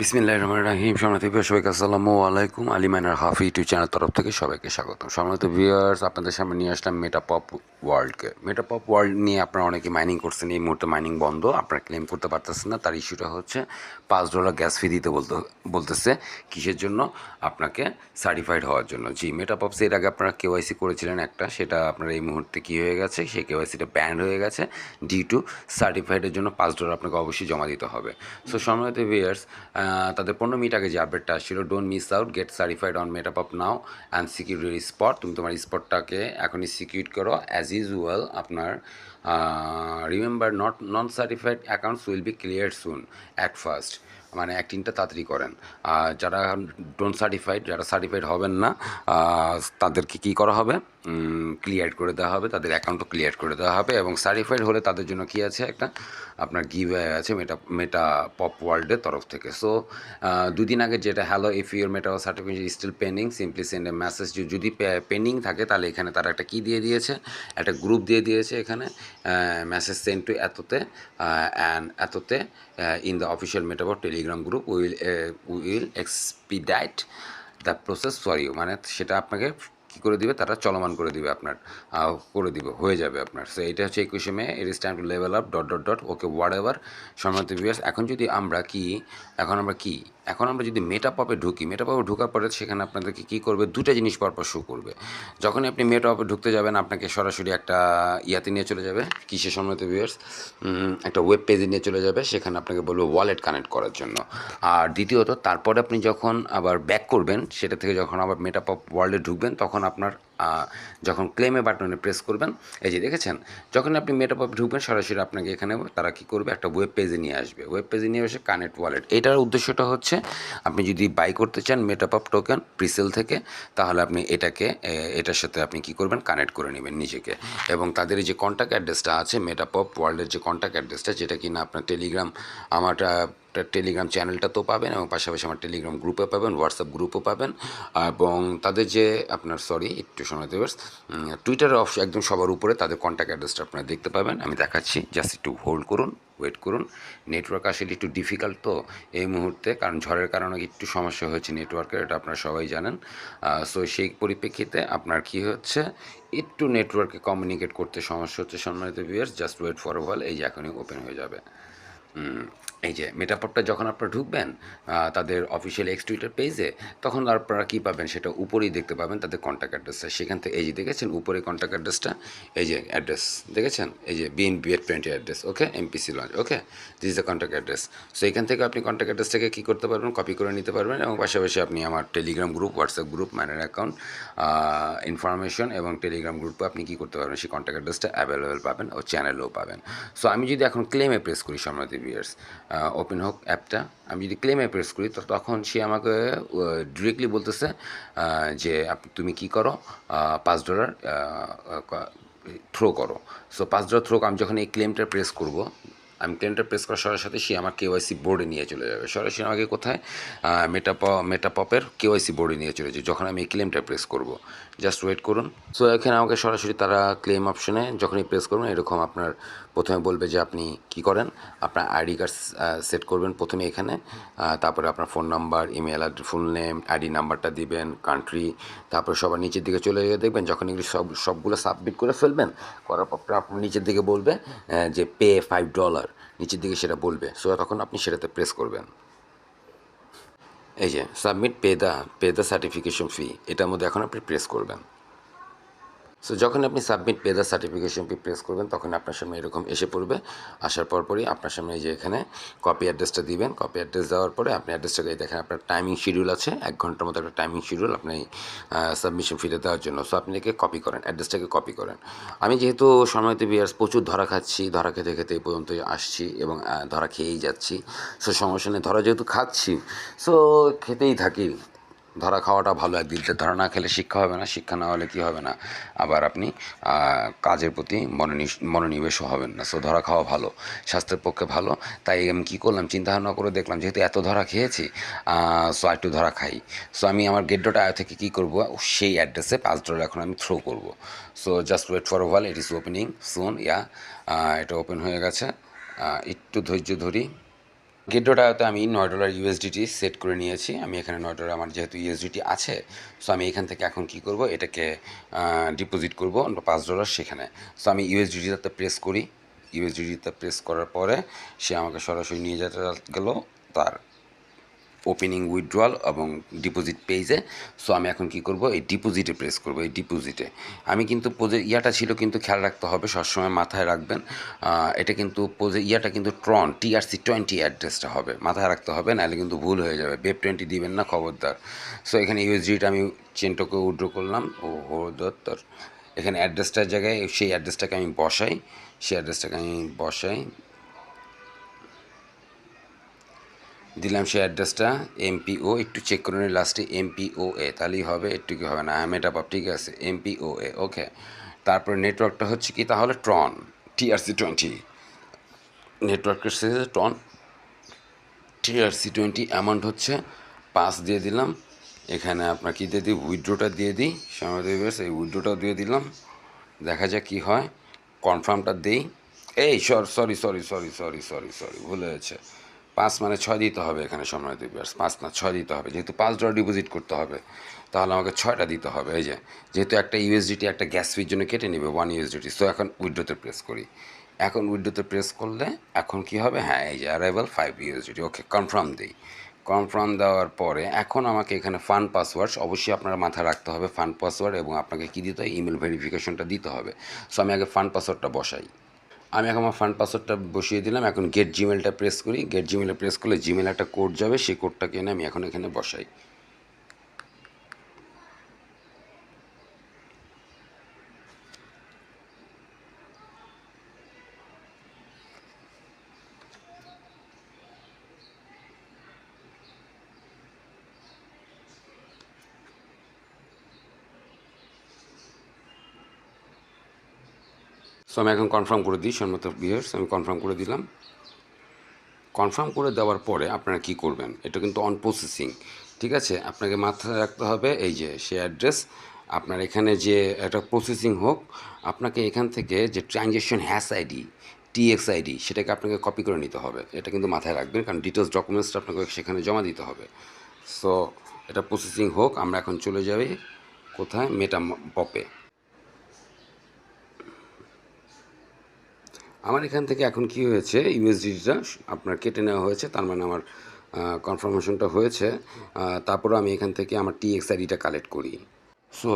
বিসমিল্লাহির রহমানির রহিম। সম্মানিত ভিউয়ার্স, সবাইকে আসসালামু আলাইকুম। Ali minor Hafi YouTube channel তরফ থেকে সবাইকে স্বাগত। সম্মানিত ভিউয়ার্স, আপনাদের সামনে নিয়ে আসলাম মেটাপপ ওয়ার্ল্ডকে। মেটাপপ ওয়ার্ল্ড নিয়ে আপনারা অনেকে মাইনিং করছেন, এই মুহূর্তে মাইনিং বন্ধ, আপনারা ক্লেম করতে পারতেছেন না। তার ইস্যুটা হচ্ছে $5 গ্যাস ফি দিতে বলতেছে। কিসের জন্য? আপনাকে সার্টিফাইড হওয়ার জন্য। জি, মেটাপপস এর আগে আপনারা কেওয়াইসি করেছিলেন একটা, সেটা আপনার এই মুহূর্তে কী হয়ে গেছে, সেই কেওয়াইসিটা ব্যান্ড হয়ে গেছে ডিউ টু সার্টিফাইডের জন্য $5 আপনাকে অবশ্যই জমা দিতে হবে। সো সম্মানিত ভিউয়ার্স, তাদের 15 মিনিট আগে যে আপডেটটা আসছিল, don't miss out, get certified on Metapop now and secure your spot. তুমি তোমার স্পটটাকে এখনই সিকিউর করো অ্যাজ ইউজুয়াল। আপনার remember, non certified accounts will be clear soon at first. মানে অ্যাক্টিংটা তাড়াতাড়ি করেন। যারা ডোন্ট সার্টিফাইড, যারা সার্টিফাইড হবেন না, তাদেরকে কী করা হবে? ক্লিয়ার করে দেওয়া হবে, তাদের অ্যাকাউন্টও ক্লিয়ার করে দেওয়া হবে। এবং সার্টিফাইড হলে তাদের জন্য কী আছে, একটা আপনার গিভওয়ে আছে মেটাপপ ওয়ার্ল্ডের তরফ থেকে। সো 2 দিন আগে যেটা, hello, if your Meta certification is still pending simply send a message. যদি পেন্ডিং থাকে তাহলে এখানে তারা একটা কী দিয়ে দিয়েছে, একটা গ্রুপ দিয়ে দিয়েছে এখানে, মেসেজ সেন্ড টু এততে অ্যান্ড এততে in the official Metapop Telegram group will expedite the process for you. মানে সেটা আপনাকে কী করে দিবে, তারা চলমান করে দিবে, আপনার করে দিবে, হয়ে যাবে আপনার। সো এটা হচ্ছে 21 May, it is time to level up dot dot dot okay whatever. সম্মানিত ভিউয়ার্স, এখন আমরা যদি মেটাপপে ঢুকি, মেটাপপে ঢোকার পরে সেখানে আপনাদেরকে কী করবে, দুটো জিনিস পরপর শো করবে। যখনই আপনি মেটাপপে ঢুকতে যাবেন, আপনাকে সরাসরি একটা ইয়াতে নিয়ে চলে যাবে, কিসে সম্মানিত ভিউয়ার্স, একটা ওয়েব পেজে নিয়ে চলে যাবে। সেখানে আপনাকে বলবে ওয়ালেট কানেক্ট করার জন্য। আর দ্বিতীয়ত, তারপরে আপনি যখন আবার ব্যাক করবেন, সেটা থেকে যখন আবার মেটাপপ ওয়ার্ল্ডে ঢুকবেন, তখন আপনার যখন ক্লেমে বাটনে প্রেস করবেন, এই যে দেখেছেন, যখন আপনি মেটাপপ ঢুকবেন সরাসরি আপনাকে এখানে তারা কী করবে, একটা ওয়েব পেজে নিয়ে আসবে। ওয়েব পেজে নিয়ে এসে কানেক্ট ওয়ালেট, এটার উদ্দেশ্যটা হচ্ছে আপনি যদি বাই করতে চান মেটাপপ টোকেন প্রিসেল থেকে, তাহলে আপনি এটার সাথে আপনি কী করবেন, কানেক্ট করে নেবেন নিজেকে। এবং তাদের যে কন্ট্যাক্ট অ্যাড্রেসটা আছে, মেটাপপ ওয়ার্ল্ডের যে কন্ট্যাক্ট অ্যাড্রেসটা, যেটা কিনা আপনার টেলিগ্রাম, আমার টেলিগ্রাম চ্যানেলটা তো পাবেন, এবং পাশাপাশি আমার টেলিগ্রাম গ্রুপে পাবেন, হোয়াটসঅ্যাপ গ্রুপও পাবেন। এবং তাদের যে আপনার একটু সময় দেবেন, টুইটারের একদম সবার উপরে তাদের কন্ট্যাক্ট অ্যাড্রেসটা আপনারা দেখতে পাবেন। আমি দেখাচ্ছি, জাস্ট একটু হোল্ড করুন, ওয়েট করুন। নেটওয়ার্ক আসলে একটু ডিফিকাল্ট তো এই মুহূর্তে, কারণ ঝড়ের কারণে একটু সমস্যা হয়েছে নেটওয়ার্কের, এটা আপনারা সবাই জানেন। সো সেই পরিপ্রেক্ষিতে আপনার কী হচ্ছে, একটু নেটওয়ার্কে কমিউনিকেট করতে সমস্যা হচ্ছে। সম্মানিত viewers, just wait for a while, এই যে এখনই ওপেন হয়ে যাবে। এই যে মেটাপপটা যখন আপনারা ঢুকবেন তাদের অফিসিয়াল এক্স টুইটার পেজে, তখন আপনারা কী পাবেন, সেটা উপরেই দেখতে পাবেন তাদের কন্ট্যাক্ট অ্যাড্রেসটা। সেখান থেকে এই যে দেখেছেন উপরে কন্ট্যাক্ট অ্যাড্রেসটা, এই যে অ্যাড্রেস দেখেছেন, এই যে BNB20 address, okay, MPC launch, okay, this is the contact address. So এখান থেকে আপনি কন্ট্যাক্ট অ্যাড্রেসটাকে কী করতে পারবেন, কপি করে নিতে পারবেন। এবং পাশাপাশি আপনি আমার Telegram group, WhatsApp group, minor account information এবং টেলিগ্রাম গ্রুপে আপনি কী করতে পারবেন, সেই কন্ট্যাক্ট অ্যাড্রেসটা অ্যাভেলেবেল পাবেন ও চ্যানেলেও পাবেন। সো আমি যদি এখন ক্লেমে প্রেস করি, সম্মানিত ভিউয়ার্স, ওপেন হোক অ্যাপটা, আমি যদি ক্লেমে প্রেস করি, তো তখন সে আমাকে ডিরেক্টলি বলতেছে যে তুমি কী করো, $5 থ্রো করো। সো $5 থ্রো, আমি যখন এই ক্লেমটা প্রেস করব, আমি ক্লেমটা প্রেস করার সাথে সাথে সে আমার কেওয়াইসি বোর্ডে নিয়ে চলে যাবে। সরাসরি আমাকে কোথায়, মেটাপপের কেওয়াইসি বোর্ডে নিয়ে চলে যাবে যখন আমি এই ক্লেমটা প্রেস করব। জাস্ট ওয়েট করুন। সো এখানে আমাকে সরাসরি তারা ক্লেম অপশনে যখনই প্রেস করবেন, এরকম আপনার প্রথমে বলবে যে আপনি কী করেন, আপনার আইডি কার্ড সেট করবেন প্রথমে এখানে, তারপরে আপনার phone number, email address, full name, ID নাম্বারটা দিবেন, কান্ট্রি, তারপরে সবার নিচের দিকে চলে গিয়ে দেখবেন, যখন এগুলি সবগুলো সাবমিট করে ফেলবেন, করার পর আপনার নিচের দিকে বলবে যে পে $5, নিচের দিকে সেটা বলবে। সো তখন আপনি সেটাতে প্রেস করবেন, এই যে সাবমিট পে দ্য সার্টিফিকেশন ফি, এটার মধ্যে এখন আপনি প্রেস করবেন। সো যখন আপনি submit pay the certification fee press করবেন, তখন আপনার সামনে এরকম এসে পড়বে। আসার পরই আপনার সামনে এই যে এখানে কপি অ্যাড্রেসটা দিবেন। কপি অ্যাড্রেস দেওয়ার পরে আপনি অ্যাড্রেসটাকে দেখেন, আপনার টাইমিং শিডিউল আছে, 1 ঘন্টার মতো একটা টাইমিং শিডিউল আপনি সাবমিশন ফিতে দেওয়ার জন্য। সো আপনি একে কপি করেন, অ্যাড্রেসটাকে কপি করেন। আমি যেহেতু সময়তে ভিউয়ার্স প্রচুর ধরা খাচ্ছি, ধরা খেতে খেতে এই পর্যন্ত আসছি এবং ধরা খেয়েই যাচ্ছি। সো সমস্যা নেই, ধরা যেহেতু খাচ্ছি, সো খেতেই থাকি। ধরা খাওয়াটা ভালো, একদিন ধরা না খেলে শিক্ষা হবে না, শিক্ষা না হলে কী হবে না, আবার আপনি কাজের প্রতি মনোনিবেশও হবেন না। সো ধরা খাওয়া ভালো, স্বাস্থ্যের পক্ষে ভালো। তাই আমি কী করলাম, চিন্তাভাবনা করে দেখলাম, যেহেতু এত ধরা খেয়েছি, সো একটু ধরা খাই। সো আমি আমার গেট.io থেকে কী করব, সেই অ্যাড্রেসে $5 এখন আমি থ্রো করব। So just wait for wall, it is opening soon. এটা ওপেন হয়ে গেছে, একটু ধৈর্য ধরি। গেটওটাতে আমি $9 ইউএসডিটি সেট করে নিয়েছি। আমি এখানে $9 আমার যেহেতু ইউএসডিটি আছে, সো আমি এখান থেকে এখন কি করব, এটাকে ডিপোজিট করব $5 সেখানে। সো আমি ইউএসডিটিতে প্রেস করি, ইউএসডিটিতে প্রেস করার পরে সে আমাকে সরাসরি নিয়ে যেতে গেল তার ওপেনিং উইথড্রয়াল এবং ডিপোজিট পেজে। সো আমি এখন কি করব, এই ডিপোজিটে প্রেস করব। এই ডিপোজিটে আমি কিন্তু ইয়াটা ছিল, কিন্তু খেয়াল রাখতে হবে, সবসময় মাথায় রাখবেন, এটা কিন্তু ইয়াটা কিন্তু ট্রন TRC20 অ্যাড্রেসটা হবে, মাথায় রাখতে হবে, নাহলে কিন্তু ভুল হয়ে যাবে। বেপ20 দিবেন না, খবরদার। সো এখানে ইউএসডিটা আমি চেনটোকে উইথড্র করলাম, তোর এখানে অ্যাড্রেসটার জায়গায় সেই অ্যাড্রেসটাকে আমি বসাই, সেই অ্যাড্রেসটাকে আমি বসাই দিলাম সেই অ্যাড্রেসটা MPO, একটু চেক করে নিন লাস্টে MPOA, তাহলেই হবে, একটু কি হবে না, মেটাপাপ, ঠিক আছে, MPOA, ওকে। তারপরে নেটওয়ার্কটা হচ্ছে কি তাহলে ট্রন TRC20, নেটওয়ার্কের সাথে ট্রন TRC20, অ্যামাউন্ট হচ্ছে 5 দিয়ে দিলাম। এখানে আপনার কী দিয়ে দিই, উইথড্রোটা দিয়ে দিই, সময় দেবে এই উইথড্রোটাও দিয়ে দিলাম, দেখা যাক কী হয়। কনফার্মটা দিই, এই sorry sorry sorry sorry sorry sorry ভুল হয়েছে, 5 মানে 6 দিতে হবে এখানে, সময় দেবে 5 না 6 দিতে হবে, যেহেতু $5 ডিপোজিট করতে হবে, তাহলে আমাকে 6টা দিতে হবে। এই যে যেহেতু একটা ইউএসডিটি একটা গ্যাস ফির জন্য কেটে নেবে 1 ইউএসডিটি। সো এখন উইথড্রোতে প্রেস করি, এখন উইথড্রোতে প্রেস করলে এখন কি হবে, হ্যাঁ এই যে অ্যারাইভাল 5 ইউএসডিটি, ওকে কনফার্ম দিই। কনফার্ম দেওয়ার পরে এখন আমাকে এখানে ফান্ড পাসওয়ার্ড, অবশ্যই আপনারা মাথায় রাখতে হবে ফান্ড পাসওয়ার্ড, এবং আপনাকে কী দিতে হয়, ইমেল ভেরিফিকেশনটা দিতে হবে। সো আমি আগে ফান্ড পাসওয়ার্ডটা বসাই, আমি এখন আমার ফান্ড পাসওয়ার্ডটা বসিয়ে দিলাম। এখন গেট জিমেলটা প্রেস করি, গেট জিমেলে প্রেস করলে জিমেল একটা কোড যাবে, সেই কোডটাকে এনে আমি এখন এখানে বসাই। সো আমি এখন কনফার্ম করে দিই, সম্মত ভিউয়ার্স, আমি কনফার্ম করে দিলাম। কনফার্ম করে দেওয়ার পরে আপনারা কি করবেন, এটা কিন্তু অন প্রসেসিং, ঠিক আছে, আপনাকে মাথায় রাখতে হবে এই যে সে অ্যাড্রেস, আপনার এখানে যে একটা প্রসেসিং হোক, আপনাকে এখান থেকে যে ট্রানজ্যাকশন #ID TXID সেটাকে আপনাকে কপি করে নিতে হবে, এটা কিন্তু মাথায় রাখবেন, কারণ ডিটেলস ডকুমেন্টসটা আপনাকে সেখানে জমা দিতে হবে। সো এটা প্রসেসিং হোক, আমরা এখন চলে যাই কোথায়, মেটাপপে। আমার এখান থেকে এখন কি হয়েছে, ইউএসডিটা আপনার কেটে নেওয়া হয়েছে, তার মানে আমার কনফার্মেশনটা হয়েছে। তারপরে আমি এখান থেকে আমার TXIDটা কালেক্ট করি। সো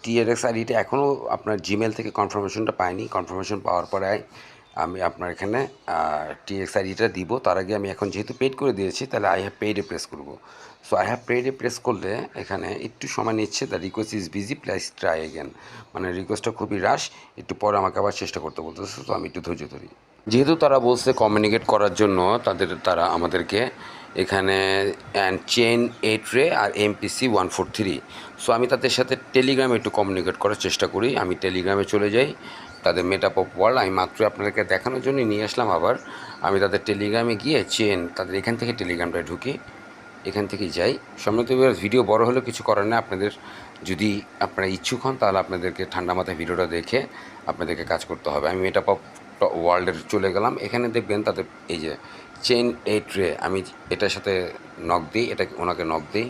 TXIDটা এখনও আপনার জিমেল থেকে কনফার্মেশনটা পাইনি, কনফার্মেশন পাওয়ার পরে আমি আপনার এখানে TXIDটা দিব। তার আগে আমি এখন যেহেতু পেড করে দিয়েছি, তাহলে আই হ্যাভ পেইডে প্রেস করব। সো আই হ্যাভ পেইডে প্রেস করলে এখানে একটু সময় নিচ্ছে, the request is busy plus try again, মানে রিকোয়েস্টটা খুবই রাশ, একটু পরে আমাকে আবার চেষ্টা করতে বলতেছে, তো আমি একটু ধৈর্য ধরি। যেহেতু তারা বলছে কমিউনিকেট করার জন্য, তারা আমাদেরকে এখানে চেন 8 রে আর MPC143, সো আমি তাদের সাথে টেলিগ্রামে একটু কমিউনিকেট করার চেষ্টা করি। আমি টেলিগ্রামে চলে যাই, তাদের মেটাপপ ওয়ার্ল্ড আমি মাত্র আপনাদেরকে দেখানোর জন্য নিয়ে আসলাম। আবার আমি তাদের টেলিগ্রামে গিয়ে তাদের এখান থেকে টেলিগ্রামটায় ঢুকি, এখান থেকেই যাই। সম্মানিত ভিডিও বড় হলেও কিছু করার না, আপনাদের যদি আপনারা ইচ্ছুক হন তাহলে আপনাদেরকে ঠান্ডা মাথায় ভিডিওটা দেখে আপনাদেরকে কাজ করতে হবে। আমি মেটাপপ ওয়ার্ল্ডের চলে গেলাম, এখানে দেখবেন তাদের এই যে চেন 8 রে, আমি এটার সাথে নক দিই, এটা ওনাকে নক দিই,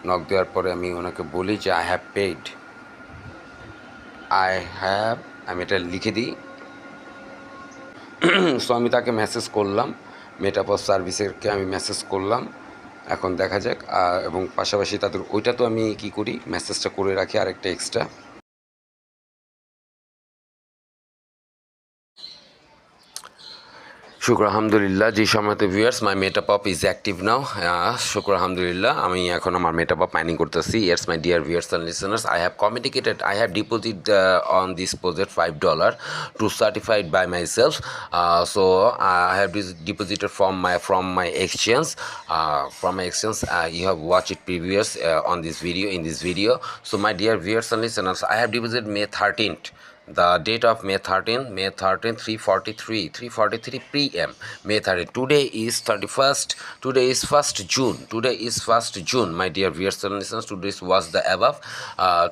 নক দেওয়ার পরে আমি ওনাকে বলি যে আই হ্যাভ পেইড, আমি এটা লিখে দিই। সো আমি তাকে মেসেজ করলাম, মেটাপস সার্ভিসেরকে আমি মেসেজ করলাম, এখন দেখা যাক। এবং পাশাপাশি তাদের ওইটা তো আমি কি করি, মেসেজটা করে রাখি আরেকটা এক্সট্রা। শুক্র আলহামদুলিল্লাহ, জি সময়তে viewers, my Metapop is active now. শুক্র আলহামদুলিল্লাহ, আমি এখন আমার মেটাপপ মাইনিং করতেছি। Yes my dear viewers and listeners, I have deposit on this project $5 to certified by myself. So I have deposited from my exchange. You have watched it previous on this video, in this video. So my dear viewers and listeners, I have deposited May 13th. The date of May 13, 3:43 p.m. May 13. Today is 31st. Today is 1st June. Today is 1st June, my dear viewers and listeners. Today was the above.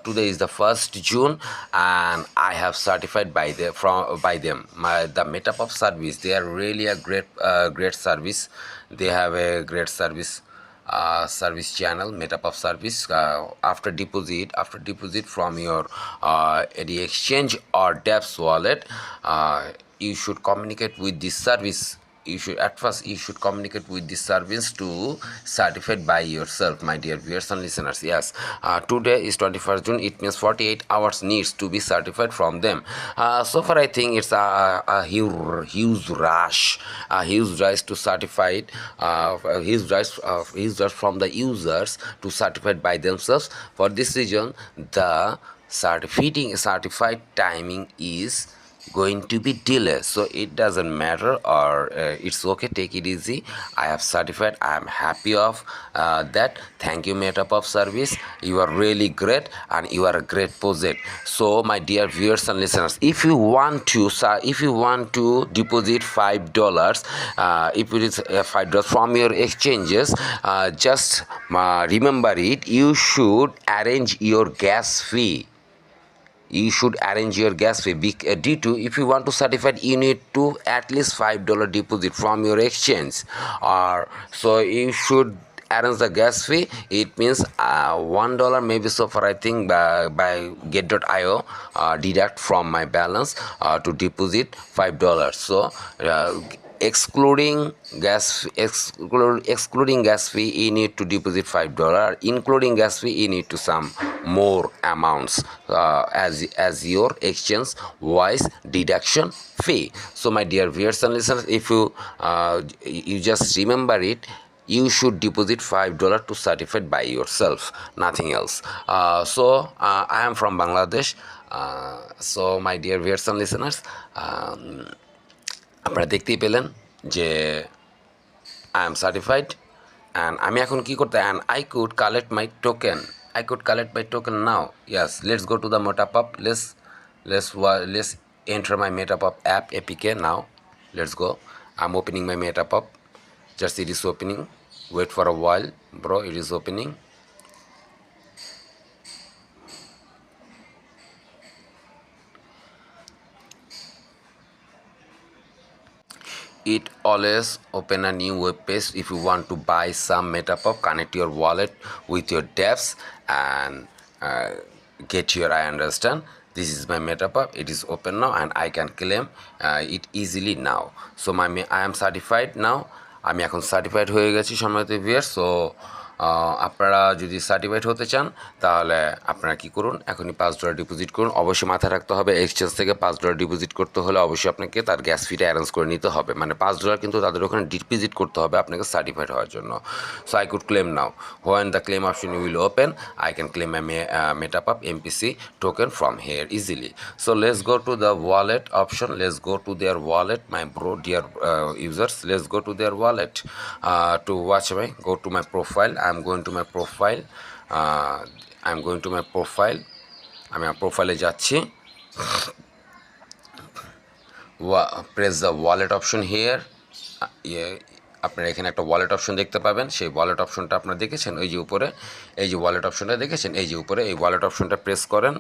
Today is the 1st June, and I have certified by them the Metapop service. They are really a great service. They have a great service channel, Metapop service. After deposit from your AD exchange or dapps wallet, you should communicate with this service. You should communicate with this service to certified by yourself, my dear viewers and listeners. Yes, today is 21st June. It means 48 hours needs to be certified from them. So far I think it's a huge rush, to certified, huge rush from the users to certified by themselves. For this reason, the certified timing is going to be delayed, so it doesn't matter, or it's okay, take it easy. I have certified, I am happy of that. Thank you, Metapop service. You are really great, and you are a great project. So my dear viewers and listeners, if you want to deposit $5, if it is $5 from your exchanges, just remember it, you should arrange your gas fee. You should arrange your gas fee. D2, if you want to certify, you need to at least $5 deposit from your exchange, or so you should arrange the gas fee. It means $1 maybe. So far I think by get.io deduct from my balance to deposit $5. So excluding gas fee, you need to deposit $5. Including gas fee, you need to some more amounts as your exchange wise deduction fee. So my dear viewers and listeners, if you just remember it, you should deposit $5 to certify by yourself, nothing else. I am from Bangladesh. So my dear viewers and listeners, আপনারা দেখতেই পেলেন যে I am certified, and আমি এখন কী করতে, and I could collect my token now. Yes, let's go to the Metapop. Let's enter my Metapop app APK now. Let's go. I'm opening my Metapop. Just it is opening. Wait for a while, bro. It is opening. It always open a new web page. If you want to buy some Metapop, connect your wallet with your dapps and get your, I understand. This is my Metapop. It is open now, and I can claim it easily now. So I am certified now. আমি এখন certified হয়ে গেছি সম্মানিত viewer. So আপনারা যদি certified হতে চান, তাহলে আপনারা কি করুন, এখনই $5 ডিপোজিট করুন. অবশ্যই মাথায় রাখতে হবে, এক্সচেঞ্জ থেকে $5 ডিপোজিট করতে হলে অবশ্যই আপনাকে তার গ্যাস ফিটা অ্যারেঞ্জ করে নিতে হবে. মানে $5 কিন্তু তাদের ওখানে ডিপোজিট করতে হবে আপনাকে সার্টিফাইড হওয়ার জন্য. So I could claim now. When the claim option will open, I can claim my Metapop MPC token from here easily. So let's go to the wallet option. Let's go to their wallet, my dear users. Let's go to their wallet to watch go to my profile. I'm going to my profile. আমি আমার প্রোফাইলে যাচ্ছি. Press the wallet option here. আপনারা এখানে একটা wallet option দেখতে পাবেন. সেই ওয়ালেট অপশনটা আপনারা দেখেছেন, ওই যে উপরে, এই যে ওয়ালেট অপশনটা দেখেছেন, এই যে উপরে এই ওয়ালেট অপশনটা প্রেস করেন.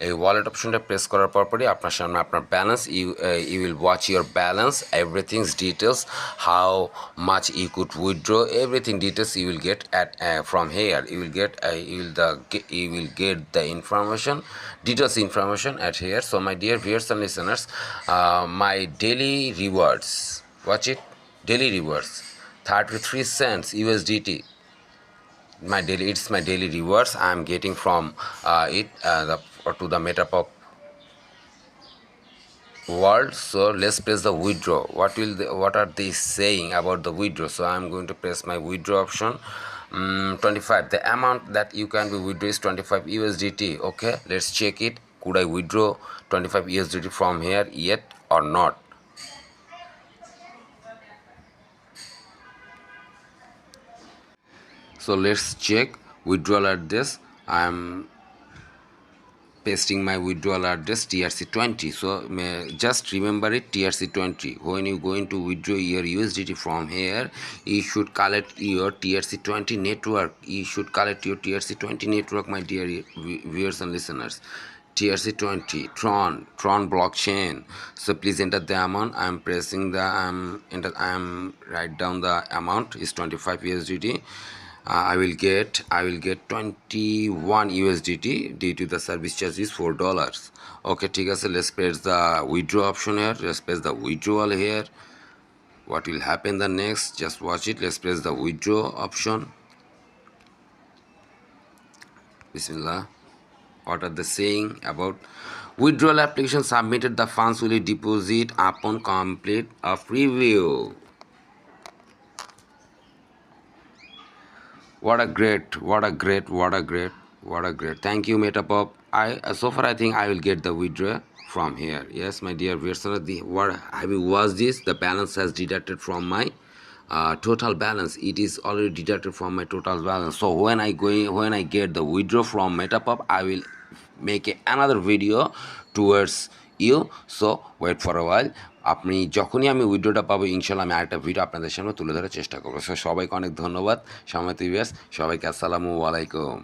এই ওয়ালেট অপশনটা প্রেস করার পরপরই আপনার সামনে আপনার balance, you will watch your balance, everything's details, how much you could withdraw, everything details you will get at from here. You will get the details information at here. So my dear viewers and listeners, my daily rewards, watch it, daily rewards, 33 cents USDT. It's my daily rewards I am getting from to the Metapop world. So let's press the withdraw. What are they saying about the withdraw? So I'm going to press my withdraw option. 25, the amount that you can be withdraw is 25 USDT. Okay, let's check it. Could I withdraw 25 USDT from here yet or not? So let's check withdrawal address. I'm pasting my withdrawal address TRC20. So just remember it, TRC20. When you going to withdraw your USDT from here, you should collect your TRC20 network. You should collect your TRC20 network, my dear viewers and listeners. TRC20 Tron blockchain. So please enter the amount. I'm pressing the I'm write down the amount is 25 USDT. I will get 21 USDT due to the service charge is $4. Okay, ঠিক আছে, let's press the withdraw option here. Let's press the withdrawal here. What will happen the next, just watch it. Let's press the withdraw option. Bismillah. What are they saying about withdrawal application submitted? The funds will be deposit upon complete of review. What a great. Thank you, Metapop. So far I think I will get the withdraw from here. Yes, my dear viewers, what have you watched this? The balance has deducted from my total balance. It is already deducted from my total balance. So when I get the withdraw from Metapop, I will make another video towards you. So wait for a while. আপনি যখনই আমি উইডিওটা পাবো ইনশাল্লাহ আমি আরেকটা video আপনাদের সামনে তুলে ধরার চেষ্টা করবো। সো সবাইকে অনেক ধন্যবাদ, সম্মানিত ভিউয়ার্স, সবাইকে আসসালামু আলাইকুম।